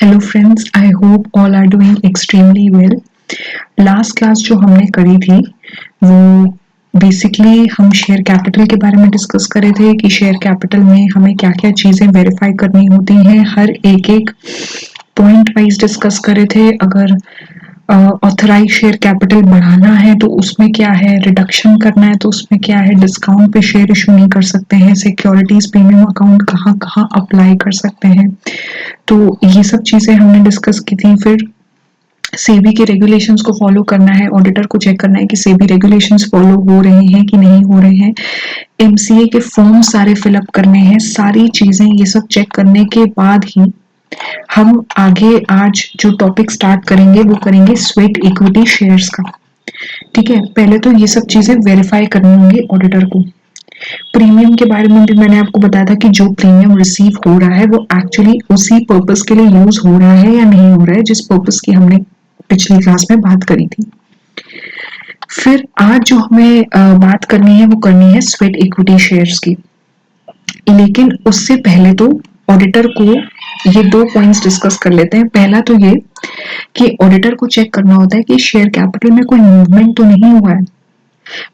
Hello friends, I hope all are doing extremely well. Last class जो हमने करी थी वो बेसिकली हम शेयर कैपिटल के बारे में डिस्कस करे थे कि शेयर कैपिटल में हमें क्या क्या चीज़ें वेरीफाई करनी होती हैं। हर एक एक पॉइंट वाइज डिस्कस करे थे। अगर ऑथराइज शेयर कैपिटल बढ़ाना है तो उसमें क्या है, रिडक्शन करना है तो उसमें क्या है, डिस्काउंट पे शेयर इशू नहीं कर सकते हैं, सिक्योरिटीज प्रीमियम अकाउंट कहाँ कहाँ अप्लाई कर सकते हैं। तो ये सब चीज़ें हमने डिस्कस की थी। फिर सेबी के रेगुलेशंस को फॉलो करना है, ऑडिटर को चेक करना है कि सेबी रेगुलेशंस फॉलो हो रहे हैं कि नहीं हो रहे हैं। एमसीए के फॉर्म सारे फिलअप करने हैं, सारी चीज़ें ये सब चेक करने के बाद ही हम आगे आज जो टॉपिक स्टार्ट करेंगे वो करेंगे स्वेट इक्विटी शेयर्स का। ठीक है, पहले तो ये सब चीज़ें वेरीफाई करनी होंगी ऑडिटर को। प्रीमियम के बारे में भी मैंने आपको बताया था कि जो प्रीमियम रिसीव हो रहा है वो एक्चुअली उसी पर्पस के लिए यूज हो रहा है या नहीं हो रहा है जिस पर्पस की हमने पिछली क्लास में बात करी थी। फिर आज जो हमें बात करनी है वो करनी है स्वेट इक्विटी शेयर्स की। लेकिन उससे पहले तो ऑडिटर को ये दो पॉइंट्स डिस्कस कर लेते हैं। पहला तो ये कि ऑडिटर को चेक करना होता है कि शेयर कैपिटल में कोई मूवमेंट तो नहीं हुआ है।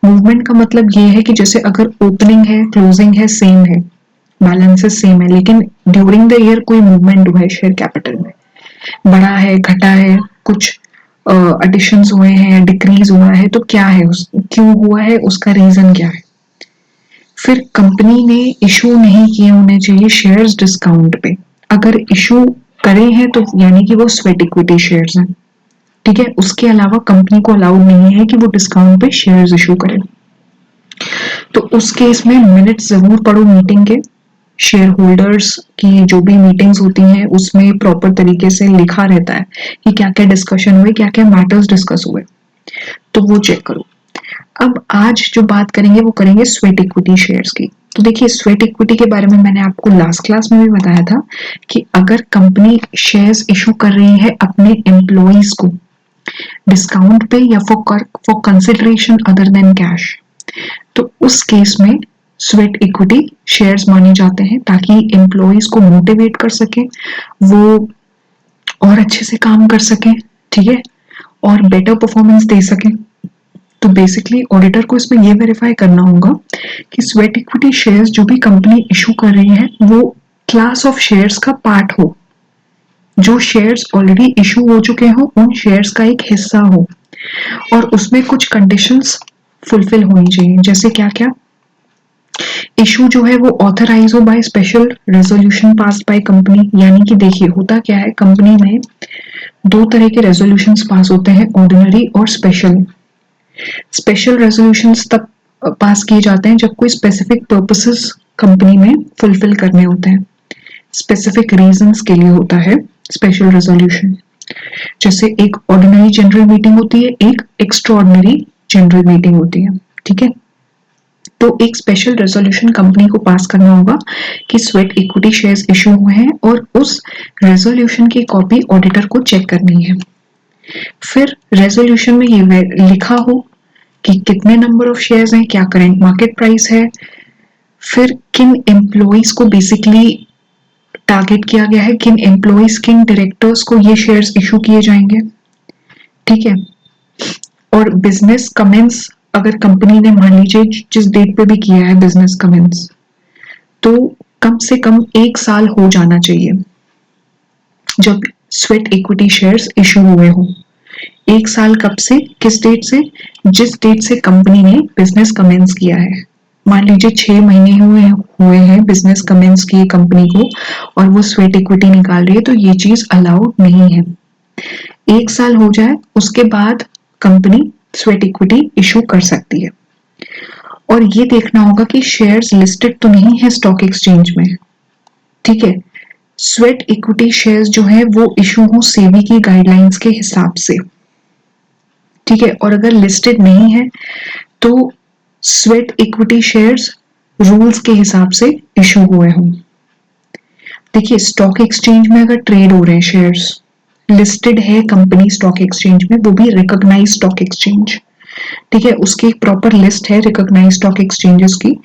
मूवमेंट का मतलब ये है कि जैसे अगर ओपनिंग है, क्लोजिंग है, सेम है, बैलेंसेस सेम है, लेकिन ड्यूरिंग द ईयर कोई मूवमेंट हुआ है शेयर कैपिटल में, बढ़ा है, घटा है, कुछ एडिशंस हुए हैं, डिक्रीज हुआ है, तो क्या है, क्यों हुआ है, उसका रीजन क्या है। फिर कंपनी ने इशू नहीं किए होने चाहिए शेयर्स डिस्काउंट पे। अगर इशू करे हैं तो यानी कि वो स्वेट इक्विटी शेयर्स हैं। ठीक है, उसके अलावा कंपनी को अलाउड नहीं है कि वो डिस्काउंट पे शेयर्स इशू करे। तो उस केस में मिनट्स जरूर पढ़ो मीटिंग के। शेयर होल्डर्स की जो भी मीटिंग्स होती हैं उसमें प्रॉपर तरीके से लिखा रहता है कि क्या क्या डिस्कशन हुए, क्या क्या मैटर्स डिस्कस हुए, तो वो चेक करो। अब आज जो बात करेंगे वो करेंगे स्वेट इक्विटी शेयर्स की। तो देखिए, स्वेट इक्विटी के बारे में मैंने आपको लास्ट क्लास में भी बताया था कि अगर कंपनी शेयर्स इशू कर रही है अपने एम्प्लॉइज को डिस्काउंट पे या for consideration other than cash, तो उस केस में स्वेट इक्विटी शेयर्स माने जाते हैं ताकि एम्प्लॉइज को मोटिवेट कर सके, वो और अच्छे से काम कर सके, ठीक है, और बेटर परफॉर्मेंस दे सके। तो बेसिकली ऑडिटर को इसमें ये वेरीफाई करना होगा कि स्वेट इक्विटी शेयर्स जो भी कंपनी इशू कर रही है वो क्लास ऑफ शेयर्स का पार्ट हो, जो शेयर्स ऑलरेडी इशू हो चुके हो उन शेयर्स का एक हिस्सा हो, और उसमें कुछ कंडीशंस फुलफिल होनी चाहिए। जैसे क्या क्या, इशू जो है वो ऑथराइज हो by special resolution pass by company. यानी कि देखिए, होता क्या है, कंपनी में दो तरह के रेजोल्यूशंस पास होते हैं, ऑर्डिनरी और स्पेशल। स्पेशल रेजोल्यूशंस तब पास किए जाते हैं जब कोई स्पेसिफिक पर्पसेस कंपनी में फुलफिल करने होते हैं, स्पेसिफिक रीजंस के लिए होता है स्पेशल रेजोल्यूशन। जैसे एक ऑर्डिनरी जनरल मीटिंग होती है, एक एक्स्ट्रा ऑर्डिनरी जनरल मीटिंग होती है। ठीक है, तो एक स्पेशल रेजोल्यूशन कंपनी को पास करना होगा कि स्वेट इक्विटी शेयर्स इशू हुए हैं और उस रेजोल्यूशन की कॉपी ऑडिटर को चेक करनी है। फिर रेजोल्यूशन में ये लिखा हो कि कितने नंबर ऑफ शेयर्स हैं, क्या करंट मार्केट प्राइस है, फिर किन एम्प्लॉइज को बेसिकली टारगेट किया गया है, किन एम्प्लॉइज, किन डायरेक्टर्स को ये शेयर्स इशू किए जाएंगे। ठीक है, और बिजनेस कमेंस अगर कंपनी ने मान लीजिए जिस डेट पे भी किया है बिजनेस कमेंस, तो कम से कम 1 साल हो जाना चाहिए जब स्वेट इक्विटी शेयर्स इशू हुए हो। 1 साल कब से, किस डेट से, जिस डेट से कंपनी ने बिजनेस कमेंस किया है। मान लीजिए 6 महीने हुए हैं बिजनेस कमेंस किए कंपनी को और वो स्वेट इक्विटी निकाल रही है, तो ये चीज अलाउड नहीं है। 1 साल हो जाए उसके बाद कंपनी स्वेट इक्विटी इशू कर सकती है। और ये देखना होगा कि शेयर्स लिस्टेड तो नहीं है स्टॉक एक्सचेंज में। ठीक है, स्वेट इक्विटी शेयर्स जो है वो इशू हो सेबी की गाइडलाइंस के हिसाब से। ठीक है, और अगर लिस्टेड नहीं है तो स्वेट इक्विटी शेयर्स रूल्स के हिसाब से इशू हुए हों। देखिए, स्टॉक एक्सचेंज में अगर ट्रेड हो रहे हैं शेयर्स, लिस्टेड है कंपनी स्टॉक एक्सचेंज में, वो भी रिकॉग्नाइज स्टॉक एक्सचेंज, ठीक है, उसकी एक प्रॉपर लिस्ट है रिकॉग्नाइज स्टॉक एक्सचेंजेस की,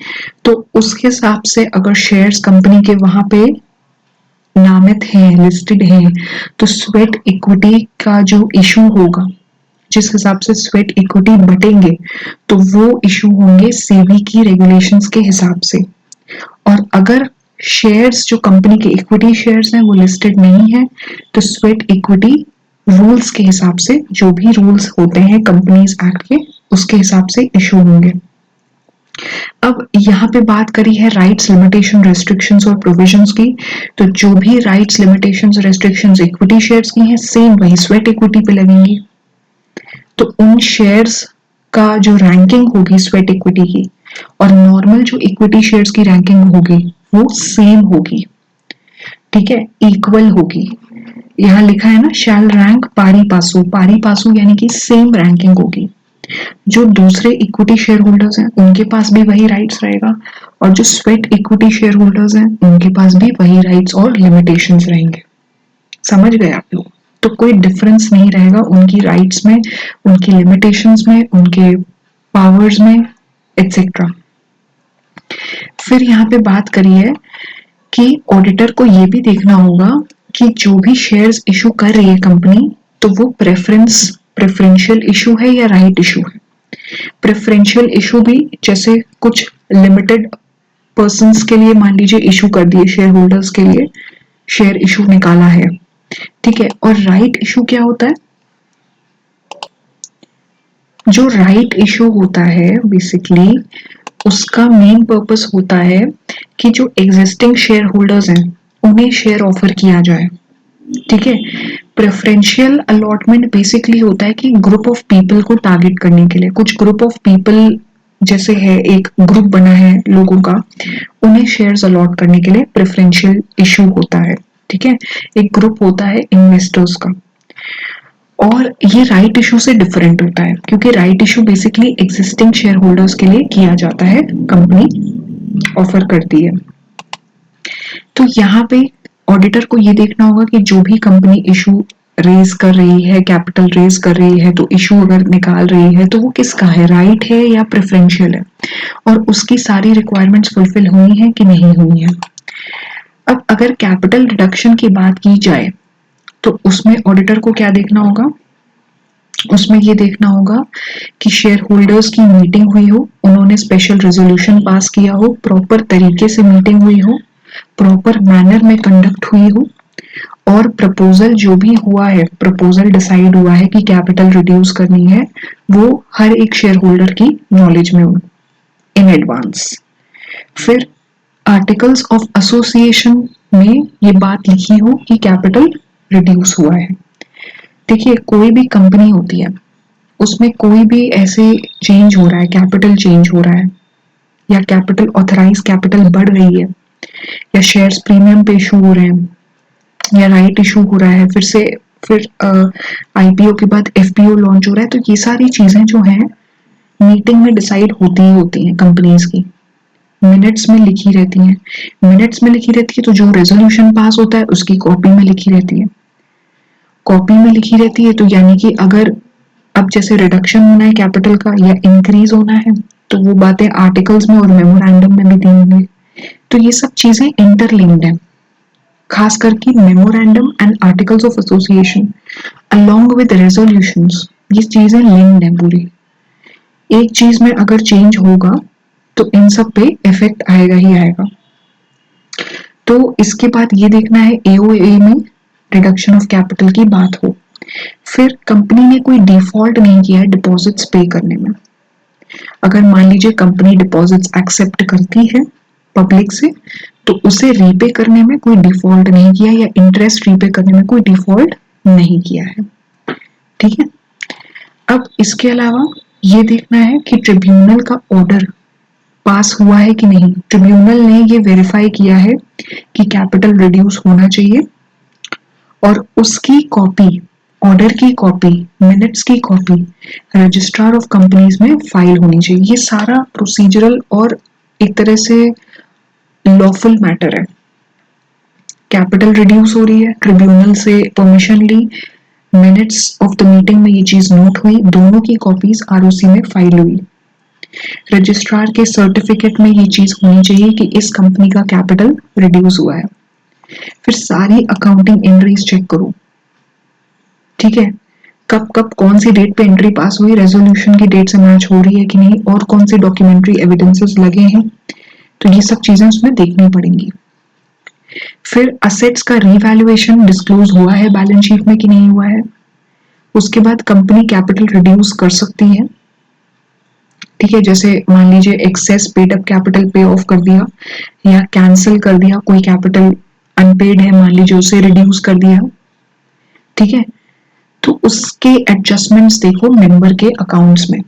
तो उसके हिसाब से अगर शेयर्स कंपनी के वहां पे नामित हैं, लिस्टेड हैं, तो स्वेट इक्विटी का जो इशू होगा, जिस हिसाब से स्वेट इक्विटी बटेंगे, तो वो इशू होंगे सेबी की रेगुलेशंस के हिसाब से। और अगर शेयर्स जो कंपनी के इक्विटी शेयर्स हैं वो लिस्टेड नहीं है, तो स्वेट इक्विटी रूल्स के हिसाब से, जो भी रूल्स होते हैं कंपनीज एक्ट के, उसके हिसाब से इशू होंगे। अब यहाँ पे बात करी है राइट्स, लिमिटेशन, रेस्ट्रिक्शंस और प्रोविजंस की, तो जो भी rights, limitations, restrictions equity shares की हैं, सेम वही स्वेट इक्विटी पे लगेंगी। तो उन शेयर्स का जो रैंकिंग होगी स्वेट इक्विटी की और नॉर्मल जो इक्विटी शेयर्स की रैंकिंग होगी वो सेम होगी, ठीक है, इक्वल होगी। यहाँ लिखा है ना, शैल रैंक पारी पासु यानी कि सेम रैंकिंग होगी। जो दूसरे इक्विटी शेयर होल्डर्स हैं उनके पास भी वही राइट्स रहेगा, और जो स्वेट इक्विटी शेयर होल्डर्स हैं उनके पास भी वही राइट्स और लिमिटेशंस रहेंगे। समझ गए आप लोग? तो कोई डिफरेंस नहीं रहेगा उनकी राइट्स में, उनकी लिमिटेशंस में, उनके पावर्स में, एटसेट्रा। फिर यहाँ पे बात करी है कि ऑडिटर को ये भी देखना होगा कि जो भी शेयर्स इशू कर रही है कंपनी, तो वो प्रेफरेंशियल इशू है या राइट इशू है। प्रेफरेंशियल इशू भी जैसे कुछ लिमिटेड पर्संस के लिए मान लीजिए इशू कर दिए, शेयर होल्डर्स के लिए शेयर इशू निकाला है, ठीक है। और राइट इशू क्या होता है? जो राइट इशू होता है बेसिकली उसका मेन पर्पस होता है कि जो एग्जिस्टिंग शेयर होल्डर्स हैं उन्हें शेयर ऑफर किया जाए, ठीक है। प्रेफरेंशियल अलॉटमेंट बेसिकली होता है कि ग्रुप ऑफ पीपल को टारगेट करने के लिए, कुछ ग्रुप ऑफ पीपल जैसे है, एक ग्रुप बना है लोगों का, उन्हें शेयर्स अलॉट करने के लिए प्रेफरेंशियल इशू होता है, ठीक है। एक ग्रुप होता है इन्वेस्टर्स का, और ये राइट इशू से डिफरेंट होता है क्योंकि right issue basically existing share holders के लिए किया जाता है, कंपनी ऑफर करती है। तो यहाँ पे ऑडिटर को ये देखना होगा कि जो भी कंपनी इशू रेज कर रही है, कैपिटल रेज कर रही है, तो इशू अगर निकाल रही है तो वो किसका है, राइट है या प्रेफरेंशियल है, और उसकी सारी रिक्वायरमेंट्स फुलफिल हुई है कि नहीं हुई है। अब अगर कैपिटल रिडक्शन की बात की जाए तो उसमें ऑडिटर को क्या देखना होगा, उसमें ये देखना होगा कि शेयर होल्डर्स की मीटिंग हुई हो, उन्होंने स्पेशल रेजोल्यूशन पास किया हो, प्रॉपर तरीके से मीटिंग हुई हो, प्रॉपर मैनर में कंडक्ट हुई हो, और प्रपोजल जो भी हुआ है, प्रपोजल डिसाइड हुआ है कि कैपिटल रिड्यूस करनी है, वो हर एक शेयर होल्डर की नॉलेज में हो इन एडवांस। फिर आर्टिकल्स ऑफ एसोसिएशन में ये बात लिखी हो कि कैपिटल रिड्यूस हुआ है। देखिए कोई भी कंपनी होती है उसमें कोई भी ऐसे चेंज हो रहा है, कैपिटल चेंज हो रहा है, या कैपिटल ऑथराइज कैपिटल बढ़ रही है, या शेयर्स प्रीमियम पे इशू हो रहे हैं, या राइट इशू हो रहा है, फिर आईपीओ के बाद एफपीओ लॉन्च हो रहा है, तो ये सारी चीजें जो हैं मीटिंग में डिसाइड होती ही होती हैं कंपनीज की, मिनट्स में लिखी रहती हैं। मिनट्स में लिखी रहती है तो जो रेजोल्यूशन पास होता है उसकी कॉपी में लिखी रहती है, कॉपी में लिखी रहती है, तो यानी कि अगर अब जैसे रिडक्शन होना है कैपिटल का या इंक्रीज होना है तो वो बातें आर्टिकल्स में और मेमोरेंडम में भी दी होंगी। तो ये सब चीजें इंटरलिंक्ड है, खास करके memorandum and articles of association along with resolutions, ये चीजें लिंक्ड है पूरी। एक चीज में अगर चेंज होगा तो इन सब पे इफेक्ट आएगा ही आएगा। तो इसके बाद ये देखना है एओए में रिडक्शन ऑफ कैपिटल की बात हो। फिर कंपनी ने कोई डिफॉल्ट नहीं किया है डिपॉजिट्स पे करने में। अगर मान लीजिए कंपनी डिपॉजिट्स एक्सेप्ट करती है पब्लिक से तो उसे रीपे करने में कोई डिफॉल्ट नहीं किया, या इंटरेस्ट रीपे करने में कोई डिफॉल्ट नहीं किया है, ठीक है। अब इसके अलावा ये देखना है कि ट्रिब्यूनल का ऑर्डर पास हुआ है कि नहीं। ट्रिब्यूनल ने ये वेरीफाई किया है कि कैपिटल रिड्यूस होना चाहिए, और उसकी कॉपी, ऑर्डर की कॉपी, मिनट्स की कॉपी रजिस्ट्रार ऑफ कंपनीज में फाइल होनी चाहिए। ये सारा प्रोसीजरल और एक तरह से लॉफुल मैटर है। कैपिटल रिड्यूस हो रही है, ट्रिब्यूनल से परमिशन ली, मिनट्स ऑफ द मीटिंग में ये चीज नोट हुई, दोनों की कॉपीज आरओसी में फाइल हुई, रजिस्ट्रार के सर्टिफिकेट में ये चीज होनी चाहिए कि इस कंपनी का कैपिटल रिड्यूस हुआ है। फिर सारी अकाउंटिंग एंट्रीज चेक करो, ठीक है, कब कब कौन सी डेट पे एंट्री पास हुई, रेजोल्यूशन की डेट से मैच हो रही है कि नहीं, और कौन से डॉक्यूमेंट्री एविडेंसेस लगे हैं, तो ये सब चीजें उसमें देखनी पड़ेंगी। फिर असेट्स का रीवैल्यूएशन डिस्क्लोज हुआ है बैलेंस शीट में कि नहीं हुआ है। उसके बाद कंपनी कैपिटल रिड्यूस कर सकती है, ठीक है, जैसे मान लीजिए एक्सेस पेड अप कैपिटल पे ऑफ कर दिया या कैंसिल कर दिया, कोई कैपिटल अनपेड है मान लीजिए उसे रिड्यूस कर दिया, ठीक है, तो उसके एडजस्टमेंट्स देखो मेंबर के अकाउंट्स में,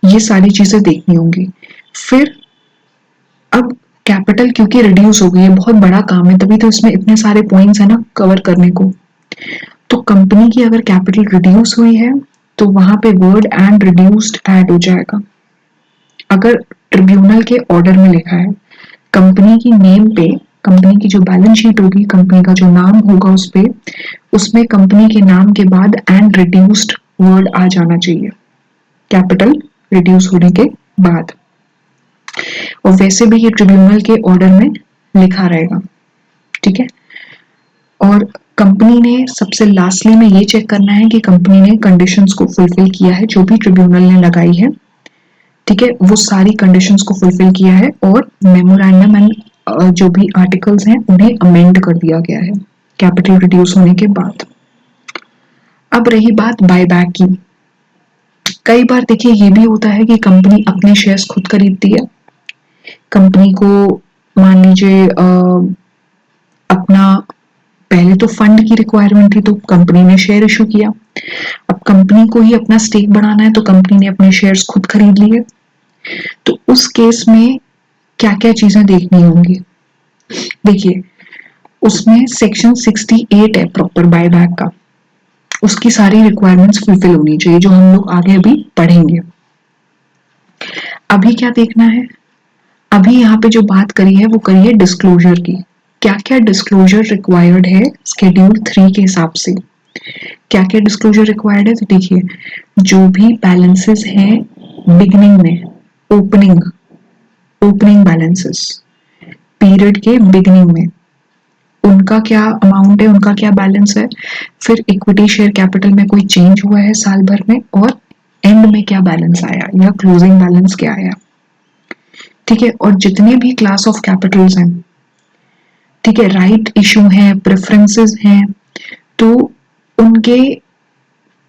ये सारी चीजें देखनी होंगी। फिर अब कैपिटल क्योंकि रिड्यूस हो गई है, बहुत बड़ा काम है, तभी तो इसमें इतने सारे पॉइंट्स है ना कवर करने को। तो कंपनी की अगर कैपिटल रिड्यूस हुई है तो वहां पे वर्ड एंड रिड्यूस्ड ऐड हो जाएगा। अगर ट्रिब्यूनल के ऑर्डर में लिखा है कंपनी की नेम पे, कंपनी की जो बैलेंस शीट होगी, कंपनी का जो नाम होगा उस पे, उसमें कंपनी के नाम के बाद एंड रिड्यूस्ड वर्ड आ जाना चाहिए कैपिटल रिड्यूस होने के बाद। और वैसे भी ये ट्रिब्यूनल के ऑर्डर में लिखा रहेगा, ठीक है। और कंपनी ने सबसे लास्टली में ये चेक करना है कि कंपनी ने कंडीशंस को फुलफिल किया है, जो भी ट्रिब्यूनल ने लगाई है, ठीक है, वो सारी कंडीशंस को फुलफिल किया है और मेमोरेंडम एंड जो भी आर्टिकल्स हैं उन्हें अमेंड कर दिया गया है कैपिटल रिड्यूस होने के बाद। अब रही बात बायबैक की, कई बार देखिए ये भी होता है कि कंपनी अपने शेयर्स खुद खरीदती है, कंपनी को मान लीजिए अपना पहले तो फंड की रिक्वायरमेंट थी तो कंपनी ने शेयर इशू किया, अब कंपनी को ही अपना स्टेक बढ़ाना है तो कंपनी ने अपने शेयर्स खुद खरीद लिए। तो उस केस में क्या क्या चीजें देखनी होंगी, देखिए उसमें सेक्शन 68 है प्रॉपर बायबैक का, उसकी सारी रिक्वायरमेंट्स फुलफिल होनी चाहिए जो हम लोग आगे अभी पढ़ेंगे। अभी क्या देखना है, अभी यहाँ पे जो बात करी है वो करी है डिस्क्लोजर की, क्या क्या डिस्क्लोजर रिक्वायर्ड है शेड्यूल 3 के हिसाब से। क्या क्या डिस्क्लोजर रिक्वायर्ड है, तो देखिए जो भी बैलेंसेस हैं बिगनिंग में, ओपनिंग ओपनिंग बैलेंसेस पीरियड के बिगनिंग में, उनका क्या अमाउंट है, उनका क्या बैलेंस है, फिर इक्विटी शेयर कैपिटल में कोई चेंज हुआ है साल भर में, और एंड में क्या बैलेंस आया या क्लोजिंग बैलेंस क्या आया, ठीक है। और जितने भी क्लास ऑफ कैपिटल्स हैं, ठीक है, राइट इशू हैं, प्रेफरेंसेस हैं, तो उनके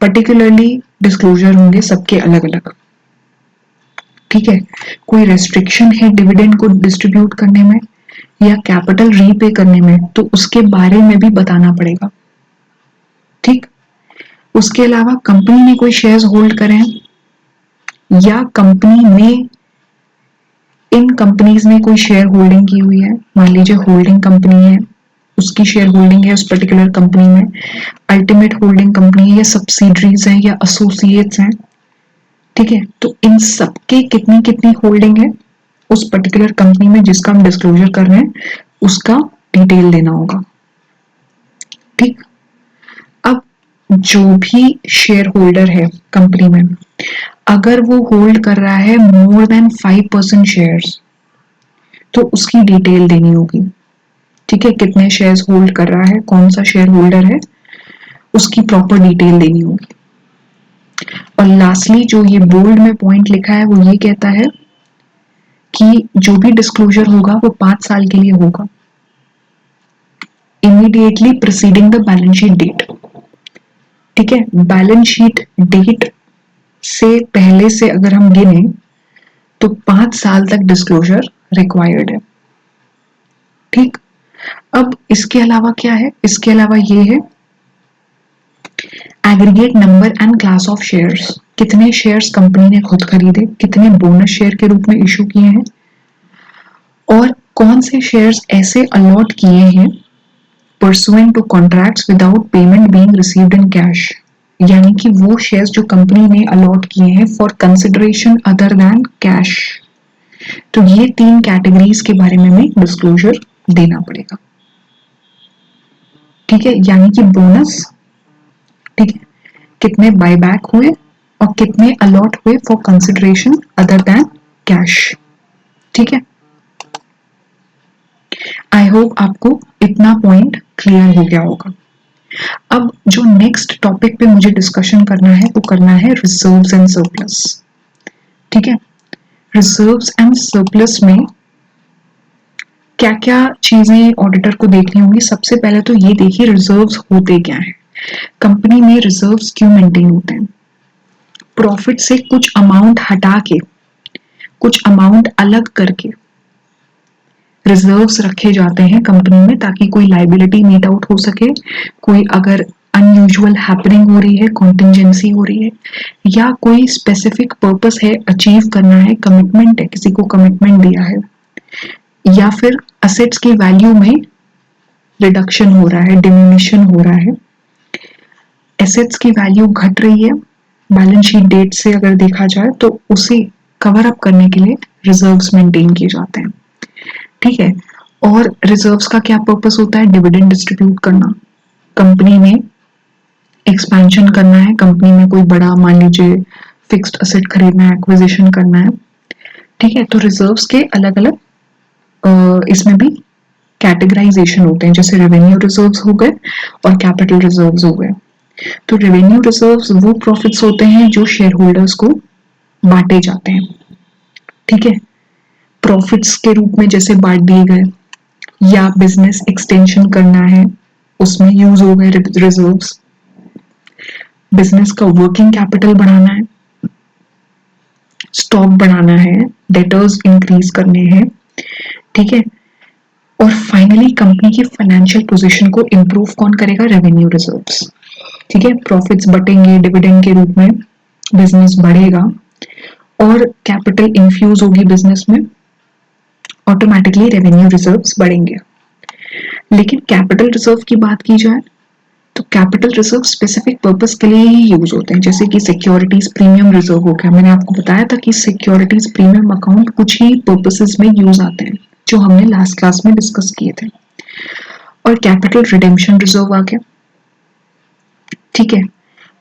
पर्टिकुलरली डिस्क्लोजर होंगे सबके अलग अलग, ठीक है। कोई रेस्ट्रिक्शन है डिविडेंड को डिस्ट्रीब्यूट करने में या कैपिटल रीपे करने में तो उसके बारे में भी बताना पड़ेगा, ठीक। उसके अलावा कंपनी ने कोई शेयर्स होल्ड करे हैं या कंपनी में इन कंपनीज ने कोई शेयर होल्डिंग की हुई है, मान लीजिए होल्डिंग कंपनी है, उसकी शेयर होल्डिंग है उस पर्टिकुलर कंपनी में, अल्टीमेट होल्डिंग कंपनी है या सब्सिडरीज हैं या एसोसिएट्स हैं, ठीक है, तो इन सबके कितनी कितनी होल्डिंग है उस पर्टिकुलर कंपनी में जिसका हम डिस्क्लोजर कर रहे हैं, उसका डिटेल देना होगा, ठीक। अब जो भी शेयर होल्डर है कंपनी में, अगर वो होल्ड कर रहा है मोर देन 5% शेयर्स तो उसकी डिटेल देनी होगी, ठीक है, कितने शेयर्स होल्ड कर रहा है, कौन सा शेयर होल्डर है, उसकी प्रॉपर डिटेल देनी होगी। और लास्टली जो ये बोल्ड में पॉइंट लिखा है वो ये कहता है कि जो भी डिस्क्लोजर होगा वो 5 साल के लिए होगा, immediately preceding the balance sheet date, ठीक है। बैलेंस शीट डेट से पहले से अगर हम गिने तो 5 साल तक डिस्क्लोजर रिक्वायर्ड है, ठीक। अब इसके अलावा क्या है, इसके अलावा ये है aggregate number and class of shares, कितने शेयर्स कंपनी ने खुद खरीदे, कितने बोनस शेयर के रूप में इशू किए हैं, और कौन से शेयर्स ऐसे अलॉट किए हैं pursuant to contracts without payment being received in cash, यानी कि वो शेयर्स जो कंपनी ने अलॉट किए हैं for consideration other than cash. तो ये 3 कैटेगरीज के बारे में हमें डिस्क्लोजर देना पड़ेगा, ठीक है, यानी कि बोनस, ठीक है, कितने बायबैक हुए और कितने अलॉट हुए for consideration other than cash, ठीक है। आई होप आपको इतना पॉइंट क्लियर हो गया होगा। अब जो नेक्स्ट टॉपिक पे मुझे डिस्कशन करना है वो करना है रिजर्व्स एंड सरप्लस। ठीक है, रिजर्व्स एंड सरप्लस में क्या क्या चीजें ऑडिटर को देखनी होंगी। सबसे पहले तो ये देखिए रिजर्व्स होते क्या हैं, कंपनी में रिजर्व्स क्यों मेंटेन होते हैं। प्रॉफिट से कुछ अमाउंट हटा के, कुछ अमाउंट अलग करके रिजर्व्स रखे जाते हैं कंपनी में, ताकि कोई लाइबिलिटी मीट आउट हो सके, कोई अगर अनयूजुअल हैपनिंग हो रही है, कॉन्टिंजेंसी हो रही है, या कोई स्पेसिफिक पर्पस है, अचीव करना है, कमिटमेंट है, किसी को कमिटमेंट दिया है, या फिर असेट्स की वैल्यू में रिडक्शन हो रहा है, डिमिनिशन हो रहा है, एसेट्स की वैल्यू घट रही है बैलेंस शीट डेट से अगर देखा जाए, तो उसे कवर अप करने के लिए रिजर्व्स मेंटेन किए जाते हैं। ठीक है, और रिजर्व्स का क्या पर्पस होता है, डिविडेंड डिस्ट्रीब्यूट करना, कंपनी में एक्सपेंशन करना है, कंपनी में कोई बड़ा मान लीजिए फिक्स्ड असेट खरीदना है, एक्विजिशन करना है। ठीक है, तो रिजर्व्स के अलग अलग इसमें भी कैटेगराइजेशन होते हैं, जैसे रेवेन्यू रिजर्व्स हो गए और कैपिटल रिजर्व्स हो गए। तो रेवेन्यू रिजर्व्स वो प्रॉफिट्स होते हैं जो शेयर होल्डर्स को बांटे जाते हैं। ठीक है, प्रॉफिट्स के रूप में जैसे बांट दिए गए, या बिजनेस एक्सटेंशन करना है उसमें यूज हो गए रिजर्व्स, बिजनेस का वर्किंग कैपिटल बढ़ाना है, स्टॉक बढ़ाना है, डेटर्स इंक्रीज करने हैं। ठीक है, और फाइनली कंपनी की फाइनेंशियल पोजीशन को इंप्रूव कौन करेगा, रेवेन्यू रिजर्व्स। ठीक है, प्रॉफिट्स बटेंगे डिविडेंड के रूप में, बिजनेस बढ़ेगा और कैपिटल इन्फ्यूज होगी बिजनेस में, ऑटोमेटिकली रेवेन्यू रिजर्व्स बढ़ेंगे। लेकिन कैपिटल रिजर्व की बात की जाए तो कैपिटल रिजर्व स्पेसिफिक पर्पस के लिए ही यूज होते हैं, जैसे कि सिक्योरिटीज प्रीमियम रिजर्व हो गया। मैंने आपको बताया था कि सिक्योरिटीज प्रीमियम अकाउंट कुछ ही पर्पसेस में यूज आते हैं, जो हमने लास्ट क्लास में डिस्कस किए थे। और कैपिटल रिडेम्पशन रिजर्व आ गया। ठीक है,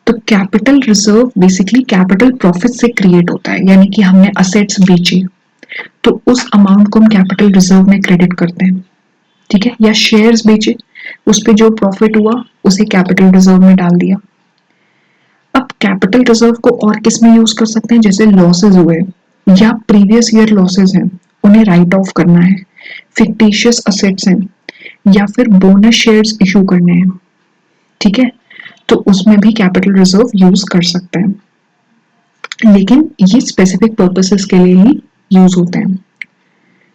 तो capital reserve basically capital profit से क्रिएट होता है, यानी कि हमने असेट्स बेचे तो उस अमाउंट को हम कैपिटल रिजर्व में क्रेडिट करते हैं। ठीक है, या शेयर्स बेचे, उस पे जो प्रॉफिट हुआ उसे कैपिटल रिजर्व में डाल दिया। अब कैपिटल रिजर्व को और किस में यूज कर सकते हैं, जैसे लॉसेस हुए या प्रीवियस ईयर लॉसेस हैं उन्हें राइट ऑफ करना है, फिक्टिशियस असेट्स हैं, या फिर बोनस शेयर्स इशू करने हैं। ठीक है, तो उसमें भी कैपिटल रिजर्व यूज कर सकते हैं, लेकिन ये स्पेसिफिक पर्पसेस के लिए ही यूज होते हैं।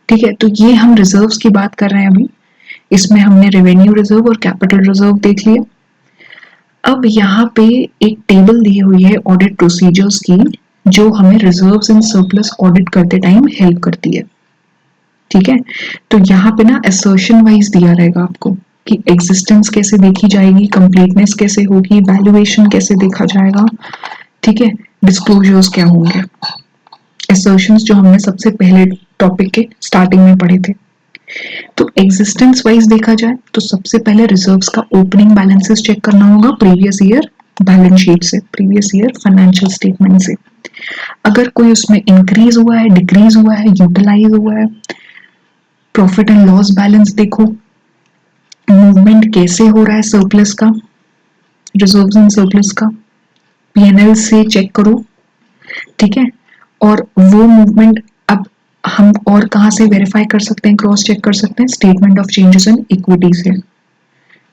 ठीक है, तो ये हम रिजर्व्स की बात कर रहे हैं अभी। इसमें हमने रेवेन्यू रिजर्व और कैपिटल रिजर्व देख लिया। अब यहाँ पे एक टेबल दी हुई है ऑडिट प्रोसीजर्स की, जो हमें रिजर्व्स एंड सरप्लस ऑडिट करते टाइम हेल्प करती है। ठीक है, तो यहाँ पे ना असर्शन वाइज दिया रहेगा आपको कि एग्जिस्टेंस कैसे देखी जाएगी, कंप्लीटनेस कैसे होगी, वैल्यूएशन कैसे देखा जाएगा। ठीक है, डिस्क्लोजर्स क्या होंगे, असर्शंस जो हमने सबसे पहले टॉपिक के स्टार्टिंग में पढ़े थे। तो एग्जिस्टेंस वाइज देखा जाए तो सबसे पहले रिजर्व्स का ओपनिंग बैलेंसेस चेक करना होगा प्रीवियस ईयर बैलेंस शीट से, प्रीवियस ईयर फाइनेंशियल स्टेटमेंट से। अगर कोई उसमें इंक्रीज हुआ है, डिक्रीज हुआ है, यूटिलाइज हुआ है, प्रॉफिट एंड लॉस बैलेंस देखो, मूवमेंट कैसे हो रहा है सरप्लस का, रिजर्व्स एंड सरप्लस का, पीएनएल से चेक करो। ठीक है, और वो मूवमेंट अब हम और कहाँ से वेरीफाई कर सकते हैं, क्रॉस चेक कर सकते हैं, statement of changes in equity से।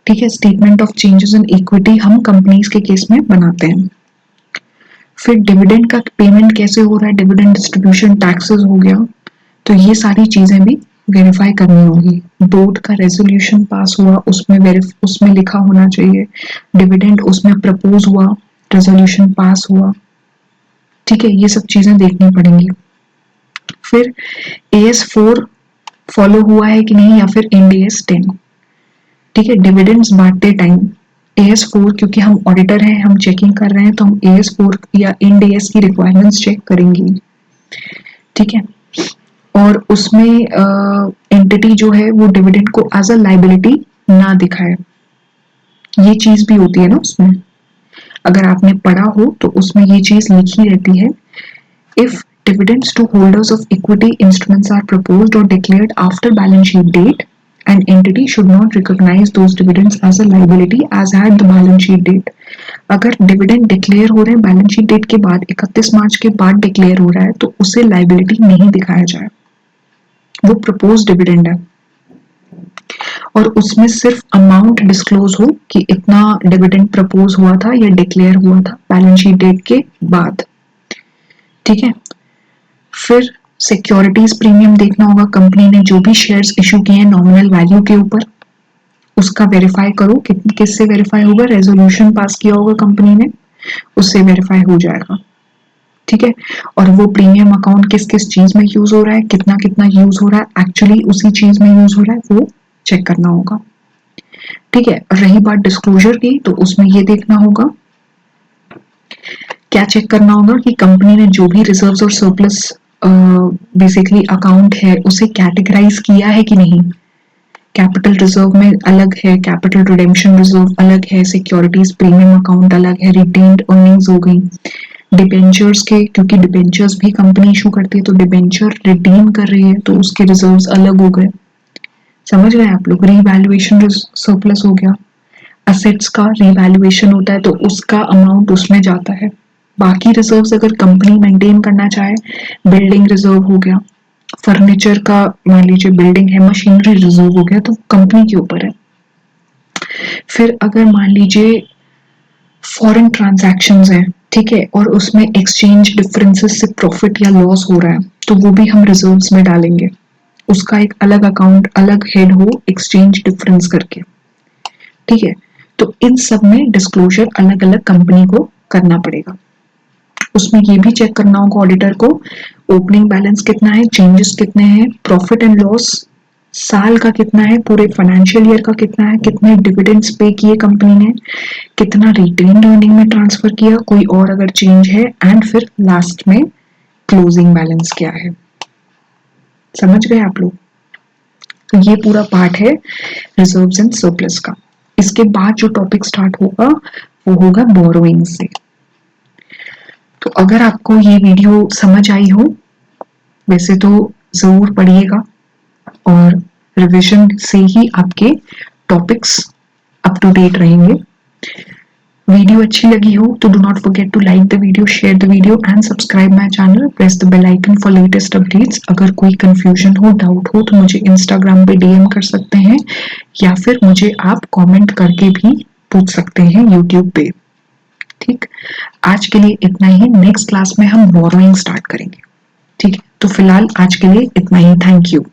ठीक है, statement of changes in equity हम कंपनीज के केस में बनाते हैं। फिर डिविडेंड का पेमेंट कैसे हो रहा है, डिविडेंड डिस्ट्रीब्यूशन, टैक्सेस हो गया, तो ये सारी चीजें भी वेरीफाई करनी होगी। बोर्ड का रेजोल्यूशन पास हुआ, उसमें लिखा होना चाहिए डिविडेंड, उसमें प्रपोज हुआ, रेजोल्यूशन पास हुआ। ठीक है, ये सब चीजें देखनी पड़ेंगी। फिर AS4 फॉलो हुआ है कि नहीं, या फिर IND-AS 10। ठीक है, डिविडेंड्स बांटते टाइम AS4, क्योंकि हम ऑडिटर हैं, हम चेकिंग कर रहे हैं, तो हम AS4 या IND-AS की रिक्वायरमेंट्स चेक करेंगे। ठीक है, और उसमें एंटिटी जो है वो डिविडेंड को एज अ लाइबिलिटी ना दिखाए, ये चीज भी होती है ना उसमें। अगर आपने पढ़ा हो तो उसमें ये चीज लिखी रहती है, if dividends to holders of equity instruments are proposed or declared after balance sheet date, An entity should not recognize those dividends as a liability as at the balance sheet date. अगर dividend declare हो रहे हैं balance sheet date के बाद, 31 मार्च के बाद declare हो रहा है, तो उसे लाइबिलिटी नहीं दिखाया जाए। वो प्रपोज डिविडेंड है और उसमें सिर्फ अमाउंट डिस्क्लोज हो कि इतना डिविडेंड प्रपोज हुआ था या डिक्लेयर हुआ था बैलेंस शीट डेट के बाद। ठीक है, फिर सिक्योरिटीज प्रीमियम देखना होगा। कंपनी ने जो भी शेयर्स इशू किए हैं नॉमिनल वैल्यू के ऊपर, उसका वेरीफाई करो। किससे वेरीफाई होगा? रेजोल्यूशन पास किया होगा कंपनी ने, उससे वेरीफाई हो जाएगा। ठीक है, और वो प्रीमियम अकाउंट किस किस चीज में यूज हो रहा है, कितना कितना यूज हो रहा है, एक्चुअली उसी चीज में यूज हो रहा है, वो चेक करना होगा। ठीक है, रही बात डिस्क्लोजर की, तो उसमें ये देखना होगा, क्या चेक करना होगा कि कंपनी ने जो भी रिजर्व्स और सरप्लस बेसिकली अकाउंट है उसे कैटेगराइज किया है कि नहीं। कैपिटल रिजर्व में अलग है, कैपिटल रिडेम्पशन रिजर्व अलग है, सिक्योरिटीज प्रीमियम अकाउंट अलग है, रिटेन्ड अर्निंग्स हो गई। डिबेंचर्स के, क्योंकि डिबेंचर्स भी कंपनी इशू करती है, तो डिबेंचर रिडीम कर रही है तो उसके रिजर्व्स अलग हो गए। समझ गए आप लोग? रीवैल्यूएशन सरप्लस हो गया। असेट्स का रीवैल्यूएशन होता है तो उसका अमाउंट उसमें जाता है। बाकी रिजर्व्स अगर कंपनी मेंटेन करना चाहे, बिल्डिंग रिजर्व हो गया, फर्नीचर का मान लीजिए बिल्डिंग है, मशीनरी रिजर्व हो गया, तो कंपनी के ऊपर है। फिर अगर मान लीजिए फॉरेन ट्रांजैक्शंस हैं, ठीक है, और उसमें एक्सचेंज डिफरेंसेस से प्रॉफिट या लॉस हो रहा है, तो वो भी हम रिजर्व्स में डालेंगे। उसका एक अलग अकाउंट, अलग हेड हो एक्सचेंज डिफरेंस करके। ठीक है, तो इन सब में डिस्क्लोजर अलग अलग कंपनी को करना पड़ेगा। उसमें ये भी चेक करना होगा ऑडिटर को, ओपनिंग बैलेंस कितना है, चेंजेस कितने हैं, प्रॉफिट एंड लॉस साल का कितना है, पूरे फाइनेंशियल ईयर का कितना है, कितने डिविडेंड्स पे किए कंपनी ने, कितना रिटेन्ड अर्निंग में ट्रांसफर किया, कोई और अगर चेंज है, एंड फिर लास्ट में क्लोजिंग बैलेंस क्या है। समझ गए आप लोग? तो ये पूरा पार्ट है रिजर्व्स एंड सरप्लस का। इसके बाद जो टॉपिक स्टार्ट होगा वो होगा बोरोइंग से। तो अगर आपको ये वीडियो समझ आई हो, वैसे तो जरूर पढ़िएगा और रिवीजन से ही आपके टॉपिक्स अप टू डेट रहेंगे। वीडियो अच्छी लगी हो तो do not forget to like the video, share the video and subscribe my channel, press the bell icon for latest updates. अगर कोई कंफ्यूजन हो, डाउट हो तो मुझे इंस्टाग्राम पे डीएम कर सकते हैं या फिर मुझे आप कमेंट करके भी पूछ सकते हैं यूट्यूब पे। ठीक, आज के लिए इतना ही। नेक्स्ट क्लास में हम बोरोइंग स्टार्ट करेंगे। ठीक है, तो फिलहाल आज के लिए इतना ही। Thank you.